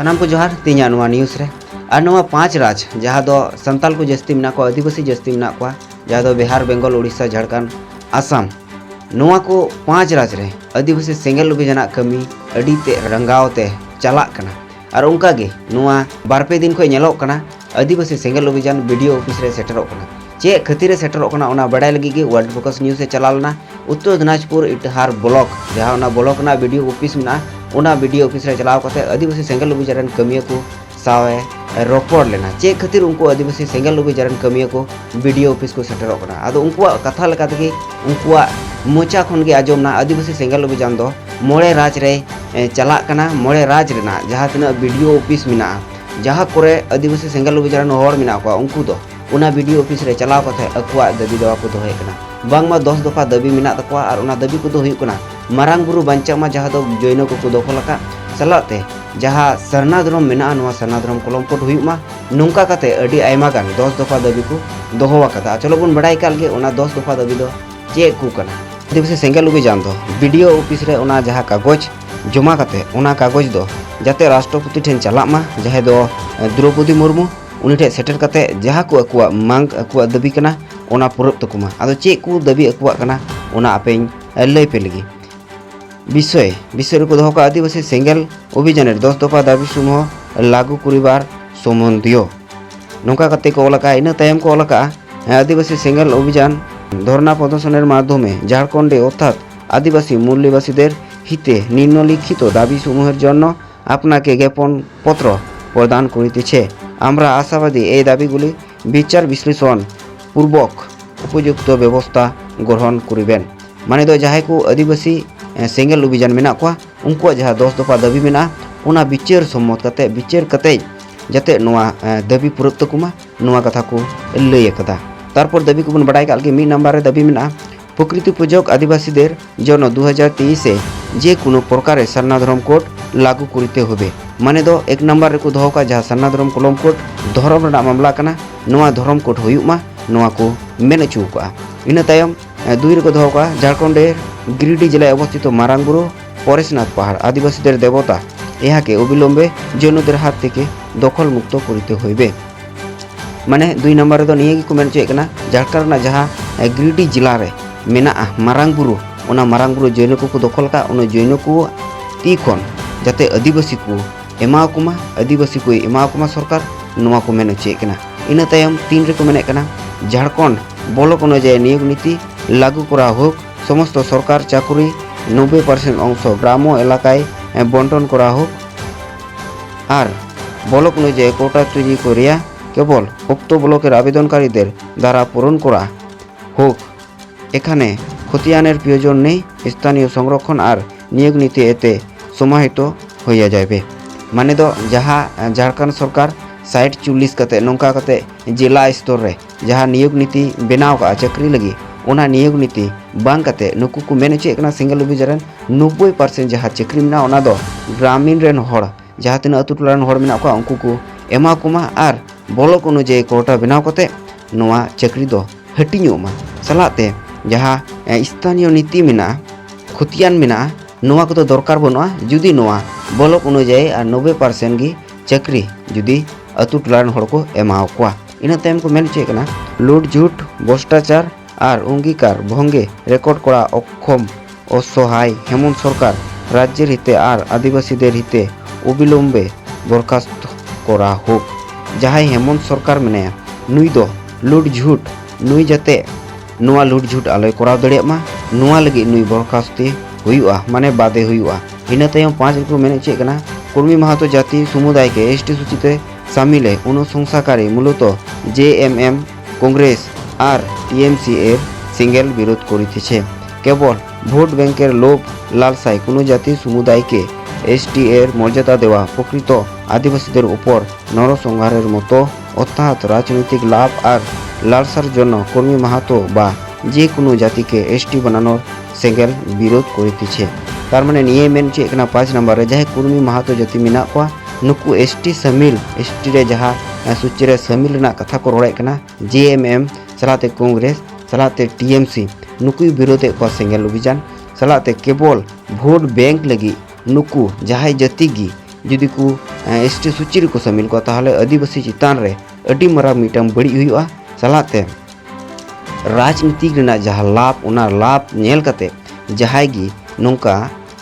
सानाम को जोहार तीन न्यूज़ रे और नवा 5 राज जहाँ दो संताल को जस्ती मेना को आदिवासी जस्ती मेना को जहाँ दो बिहार बेंगल उड़ीसा झारखंड आसाम नवा को 5 राज रे आदिवासी सेंगल अभियान कमी अड़ी ते रंगाव ते चलाक कना और उनका गे नवा बारपे दिन को नेलोक कना आदिवासी सेंगल अभियान वीडियो ऑफिस रे सेटरोक कना चे खातिर सेटरोक कना ओना बड़ाई लगी गे वर्ल्ड फोकस न्यूज़ से चलालना उत्तर दिनाजपुर इटहार ब्लॉक जहाँ ओना ब्लॉक ना वीडियो ऑफिस में ओना वीडियो ऑफिस रे चलाव कते आदिवासी सेंगल अभियान कमिया को सावे रोपड़ लेना चे खातिर उनको आदिवासी सेंगल अभियान कमिया को वीडियो ऑफिस को सेटरोक कना आदो उनको कथा लगा तगे उनको मोचा खन के आजमना आदिवासी सेंगल अभियान दो मोड़े राज रे चलाक कना मोड़े राज रेना जहाँ तना वीडियो ऑफिस मेना जहाँ कोरे आदिवासी सेंगल अभियान होड़ मेना को उनको दो उना वीडियो ऑफिस रे चलाव कते अकुआ दाबी दवा को दोहे कना बांगमा 10 दफा दाबी मेना तकवा और उना दाबी को दो हुई कना मारांग बुरु बांचा मा जहाँ दो जैनो को दखल लका चलाते जहाँ सरना धर्म मेना नवा सरना धर्म कलमकोट हुईमा नोंका कते अडी आयमा गान 10 दफा दाबी को दोहो कदा चलो बन बड़ाई काल गे उना 10 दफा दाबी दो चे को कना आदिवासी सेंगल अभियान दो वीडियो ऑफिस रे उना जहाँ कागज जमा कते उना कागज दो जाते राष्ट्रपति ठेन चलाक मा जहाँ दो द्रौपदी मुर्मू उनी ठे सेटर कते जहाँ को अकुआ मांग अकुआ दाबी कना ओना पुरब तकुमा आदो चे को दाबी अकुआ कना ओना आपें लई पे लगी विषय को दोहो का आदिवासी सेंगल अभियान 10 दफा दाबी समूह लागू करिबार सम्बन्धियों नौका कते को ओलका इन तायम को ओलका आदिवासी सेंगल अभियान धरना प्रदर्शनेर माध्यमे झारखंडे अर्थात आदिवासी मूल्यवासीदेर हिते निम्नलिखित दाबी समूहेर जन्य आपनाके ज्ञापन पत्र प्रदान करितेछे आमरा आशाबादी এই দাবিগুলি বিচার বিশ্লেষণ पूर्वक उपयुक्त व्यवस्था ग्रहण करिबेन माने दो जहां को आदिवासी सेंगल अभियान मेना को उनको जहाँ 10 दफा दाबी मेना उना विचार सम्मत कते जाते नोआ दाबी पुरब तकुमा नोआ कथा को लई कदा तारपर दाबी को बन बड़ाई काल के 1 नंबर रे दाबी मेना प्रकृति पूजक आदिवासी देर जन 2023 से जे कोनो प्रकार सरना धर्म कोड लागू करते होबे माने दो 1 नंबर रे को दोहो का जहाँ सरना धर्म कलम कोड धर्म रे मामला कना नोआ धर्म कोड हुयुमा नोआ को मेन चुका इन तायम 2 रे को दोहो का झारखंड गिरिडीह जिला अवस्थित मारांग बुरु परेशनाथ पहाड़ आदिवासी देर देवता यहाँ के अविलम्बे जैनोदेर हाथ थेके दखल मुक्त करते होइबे माने 2 नंबर दो निये को मेन चेकना झारखंड जहाँ गिरिडीह जिला रे मेना मारांग बुरु जैनो को दखल का उन जैनो को ती खन जाते आदिवासी को एमाकुमा आदिवासी को एमाकुमा सरकार नोआ को मेन चेकना इन तायम 3 रे को मेने कना झारखंड ब्लॉक अनुयायी नियोग नीति लागू करा होक समस्त सरकार चाकुरी 90% अंश ग्राम्य एलाकाय बंटन करा होक और ब्लॉक अनुयायी कोटा तैरी करिया केवल उक्त ब्लॉकेर आवेदनकारीदेर द्वारा पूरण करा होक एखाने खतियानेर प्रयोजन नेই स्थानीय संरक्षण और नियोग नीति एते समाहित होया जाबे माने दो जहाँ झारखंड सरकार 60-40 कते नौका कते जिला स्तर रे जहाँ नियोग नीति बनाव का चाकरी लगी ओना नियोग नीति बांग कते नुकु को मेन चेकना सिंगल अभियान 90% जहाँ चाकरी मेना ओना दो ग्रामीण रेन होड़ जहाँ तीन अतु टोला रेन होड़ मेना को उनको को एमा कुमा और ब्लॉक अनुयायी कोटा बनाव कते नोआ चाकरी दो हटिñोमा सलाते जहाँ स्थानीय नीति मेना खतियान मेना नोआ को तो दरकार बनुआ जुदी नोआ ब्लॉक अनुयायी और 90% की चाकरी जुदी अतु टोला रेन होड़ को एमाव कोआ इन तायम को मेन चेकना लूट झूठ भ्रष्टाचार और अंगीकार भंगे रेकर्ड करा अक्षम असहाय हेमंत सरकार राज्य हिते और आदिवासी हिते अविलम्बे बरखास्त करा होक जहाँ हेमंत सरकार मेना नुई दो लूट झूठ नुई जाते नोआ लूट झूठ आलोय कराव दाड़ेयामा नोआ लगी नुई बरखास्ती हुयुआ माने बादे हुयुआ इन तायम 5 को मेने चेकना कुर्मी महतो जाति समुदाय के एसटी सूचीते शामिल है अनुशंसाकारी मूलत जेएमएम कांग्रेस और टीएमसी एर सिंगल विरोध करितेछे केवल भोट बैंकेर लोभ लालसाय कोनो जाति समुदाय के एसटी एर मर्यादा देवा प्रकृत आदिवासीदेर ऊपर नरसंहारेर मतो अर्थात राजनैतिक लाभ और लालसार जन्य कर्मी महतो बा जे कोनो जाति के एसटी बनानोर सेंगल विरोध करितेछे तार माने निये मेन चेकना 5 नंबर रे जहाँ कर्मी महतो जाति मेना को नुकु एसटी शामिल एसटी रे जहाँ सूची रे शामिल ना कथा को रोड़े कना जेएमएम चलाते कांग्रेस चलाते टीएमसी नुकु विरोधे को सेंगल अभियान चलाते केवल भोट बैंक लगी नुकु जहाँ जाति गी जुदी को एसटी सूची को शामिल को ताहले आदिवासी चितान रे अडी मरा मिटम बड़ी हुआ सलाते राजनीतिक जहाँ लाभ उना लाभ नेल कते जहाय गी नोंका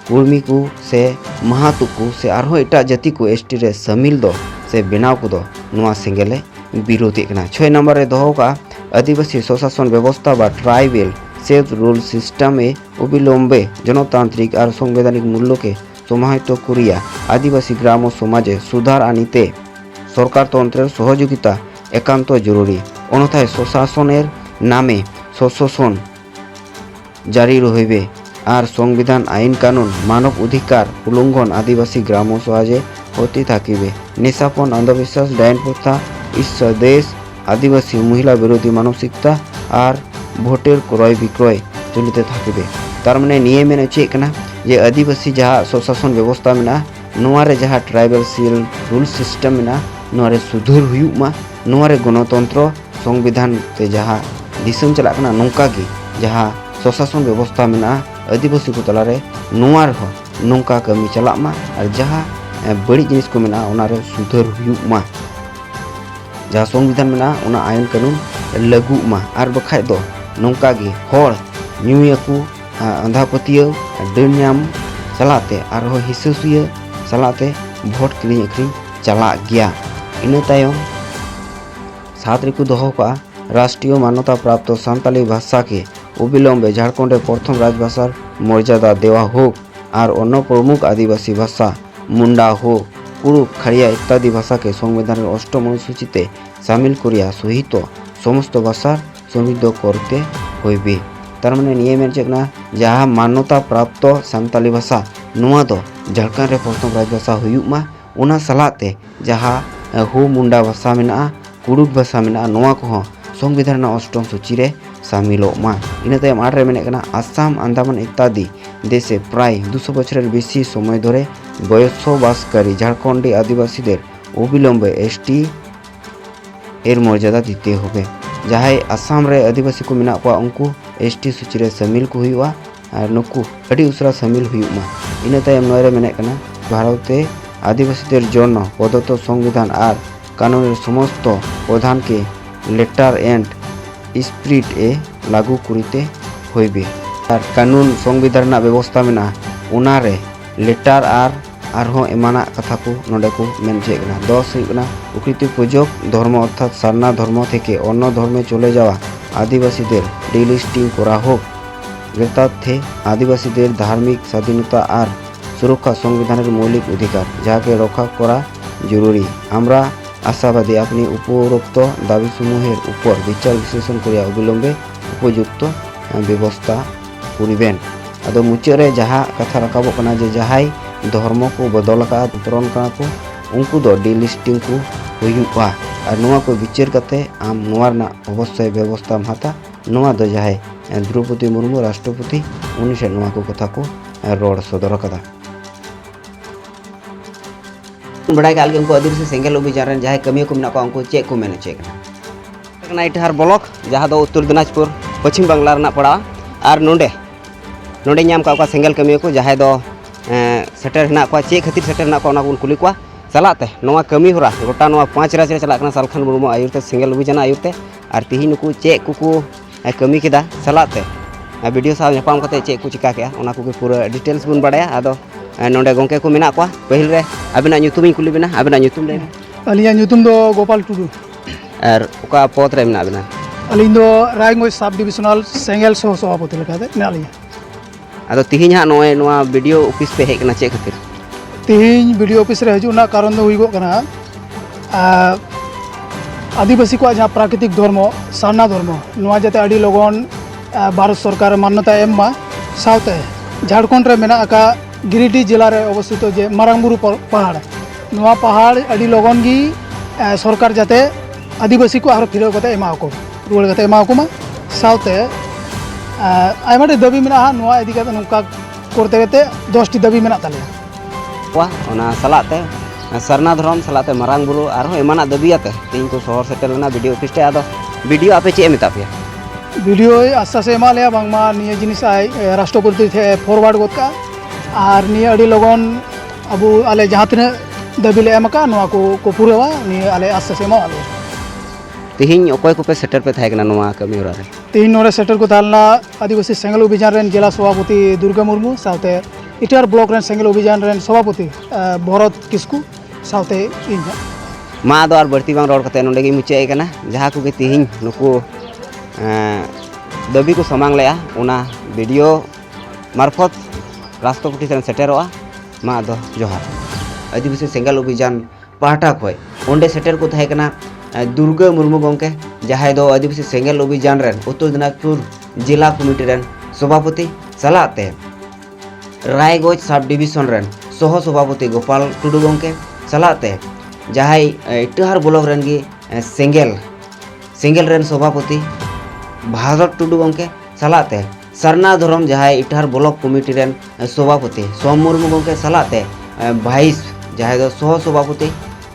कुर्मी को से महातु को से आरो एटा जाति को एसटी रे शामिल दो से बेनाव को दो नुआ सेंगेले विरोधी कना 6 नंबर रे दोहो का आदिवासी स्वशासन व्यवस्था बा ट्राइबल सेल्फ रूल सिस्टम ए अविलम्बे जनतांत्रिक और संवैधानिक मूल्य के समाहित करिया आदिवासी ग्राम और समाजे सुधार आनिते सरकार तंत्रेर सहयोगिता एकांत जरूरी अन्यथाय स्वशासनेर नामे स्वशासन जारी रहिबे और संविधान आईन कानून मानव अधिकार उल्लंघन आदिवासी ग्राम समाजे होती थाकिबे निशापन अंधविश्वास डायन प्रथा इस देश आदिवासी महिला विरोधी मानसिकता और भोटेर क्रय विक्रय चलिते थाकिबे तार माने निये मेने चेक कना जे आदिवासी जहाँ स्वशासन व्यवस्था में नोआरे जहाँ ट्राइबल सील रूल सिस्टम में नोआरे सुधार हुयुमा नोआरे गणतंत्र संविधान ते जहाँ दिसम चला कना नोंका गी जहाँ स्वशासन व्यवस्था में आदिवासी को तलारे नोआर हो नोंका कमी चला मा और जहाँ बड़ी जिनिस को मेना उनारे सुधार हुयुमा जहाँ संविधान में उना आयन कानून लागू मा और बखाय दो नोंका गी होर न्यूयकू अंधा पतियो डनाम चलाते और हिस्सुसिया चलाते भोट किरिंग अखरिंग चला गया इन तायम सात रिकु दोहो का राष्ट्रीय मान्यता प्राप्त सान्ताली भाषा के अविलम्बे झारखंड प्रथम राजभाषार मर्यादा देवा हो और अन्य प्रमुख आदिवासी भाषा मुंडा हो कुरुक खड़िया इत्यादि भाषा के संविधान 8 अनुसूचीते शामिल करिया सहित समस्त भाषार समृद्ध करते होइबे तार माने निये मेन चेकना जहाँ मान्यता प्राप्त सान्ताली भाषा नुआ दो झारखंड रे प्रथम राजभाषा हुयुमा उना सलाते जहाँ हो मुंडा भाषा मेना कुरुक भाषा मेना नुआ को संविधान 8 सूची रे शामिलोमा इन तायम 8 रे मेने कना आसाम आंदामान इत्यादि देशे प्राय 200 बछरेर बेशी समय धरे बसबासकारी झारखंडी आदिवासीदेर अविलम्बे एसटी एर मर्यादा दीते होबे जहाँ आसाम रे आदिवासी को मेना को उनको एसटी सूची रे शामिल को हुआ और नुकु अड़ी उसरा शामिल हुआ इन तायम नोरे मेने कना भारते आदिवासीदेर जन्य प्रदत्त संविधान और कानूनेर समस्त प्रधान के लेटर एंड स्पिरिट ए लागू करिते होइबे और कानून संविधान व्यवस्था में उनारे लेटर आरहों एमाना कथा को नोडे को मेन चेकना 10 प्रकृति पूजक धर्म अर्थात सारना धर्म थेके अन्य धर्मे चले जावा आदिवासीदेर डिलिस्टिंग करा होक यथार्थे आदिवासीदेर धार्मिक स्वाधीनता और सुरक्षा संविधानेर मौलिक अधिकार जाके रक्षा करा जरूरी आमरा आशाबादी अपनी उपरोक्त दाबी समूहेर ऊपर विचार विश्लेषण करिया अविलम्बे उपयुक्त व्यवस्था करिबेन आदो मुचारे जहाँ कथा रकाबो कना जे जहाय धर्म को बदल का उतरन कना को उनको दो डिलिस्टिंग को हुयुआ और नुआ को विचार करते आम नुआ ना अवश्य व्यवस्था हाता नुआ दो जहाय द्रौपदी मुर्मू राष्ट्रपति उन्हीं से नुआ को कथा को रोड सदर कदा बड़ा काल के उनको आदिवासी सेंगेल अभियान जहाँ कमी को मेना को उनको चेक को मेने चेक ना इटाहार ब्लॉक जहाँ दो उत्तर दिनाजपुर पश्चिम बांग्ला रना पड़ा और नोंडे नोंडे नाम का सेंगेल कमी को जहाँ दो सेटर हेना को चेक खातिर सेटर हेना को उन कुली को चलाते नोआ कमी होरा गोटा नोआ 5 राज्य रे चलाकना सालखान मुर्मू आयुरते सेंगेल अभियान आयुरते और तिहिन को चेक को कमी केदा चलाते वीडियो साव नेपाम कते चेक को चिका के ओना को पूरा डिटेल्स बुन बड़ाया आदो नोंडे गोंके को मेना को पहिल रे आबिना ᱧᱩᱛᱩᱢ कुली बिना आबिना ᱧᱩᱛᱩᱢ ले अलिया ᱧᱩᱛᱩᱢ दो गोपाल टुडू और ओका पद रे मेना बिना अलिन दो रायगंज सब डिविजनल सेंगेल सह सभापति लेकाते मेना लिया आदो तिहिन हा नोए नोआ वीडियो ऑफिस पे हेकना चेक खातिर तिहिन वीडियो ऑफिस रे हजुना कारण दो हुइगो कना आदिवासी को जहाँ प्राकृतिक धर्म सारना धर्म नोआ जाते अड़ी लगन भारत सरकार मान्यता एम साउते झारखंड रे मेना का गिरिडीह जिला रे अवस्थित जे मारांगबुरु पहाड़ नोआ पहाड़ अड़ी लगन गी सरकार जाते आदिवासी को आरो फिरव कते एमा को रुवाड़ कते एमा को मा साउते आयमा दाबी मेना नोआ इदी कते नुका करते कते 10 टी दाबी मेना ताले वा ओना सलाते सरना धर्म सलाते मारांगबुरु आरो एमाना दाबियाते तीन को शहर सेटलना वीडियो ऑफिस ते आदो वीडियो आपे चे मेता पे वीडियो आशा से एमा ले बांगमा निये जिनिस आय राष्ट्रपति थे फॉरवर्ड गोत का और निये अड़ी लगन अब आले जहाँ तीन दाबी ले एम का नोआ को पूरावा नि आले आश्वास एमा आले तिहिं अकोय को पे सेटर पे थाहे कना नोआ कमी होरा रे तीन नोरे सेटर को तालना आदिवासी सेंगल अभियान रेन जिला सभापति दुर्गा मुर्मू साथे इटार ब्लॉक रेन सेंगल अभियान रेन सभापति भरत किस्कू साथे इन मा दो आर बढ़ती बांग रोड कते नोंडे गे मुचे कना जहां को गे तिहिं नुकु दाबी को समांग लेया उना वीडियो मार्फत राष्ट्रपति सन सेटेरोआ मा दो जोहार आदिवासी सेंगल अभियान पाहटा खोय ओंडे सेटर को थाहे कना दुर्गा मुर्मू गंके जहां दो आदिवासी सेंगल अभियान रेन उत्तर दिनाजपुर जिला कमिटी रेन सभापति सलाते रायगंज सब डिविजन रेन सह सभापति गोपाल टुडू गंके सलाते जहां इटाहार ब्लॉक रेन गी सेंगल रेन सभापति भारत टुडू गंके सलाते सरना धर्म जहां इटाहार ब्लॉक कमिटी रेन सभापति सोम मुर्मू गंके सलाते भाईस जहां दो सह सभापति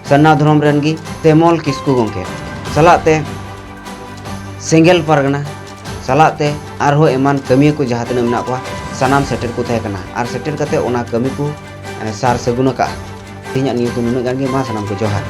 सरना धर्म रेन गी तेमल किस्कू गंके सलाते सेंगल परगना सलाते आरहो एमान कमी को जहां तना मेना को सानाम सेटर को थाहे कना आर सेटर कते ओना कमी को सार सगुन का तिहिं न्यूज़ नुना गान गे मा सानाम को जोहार।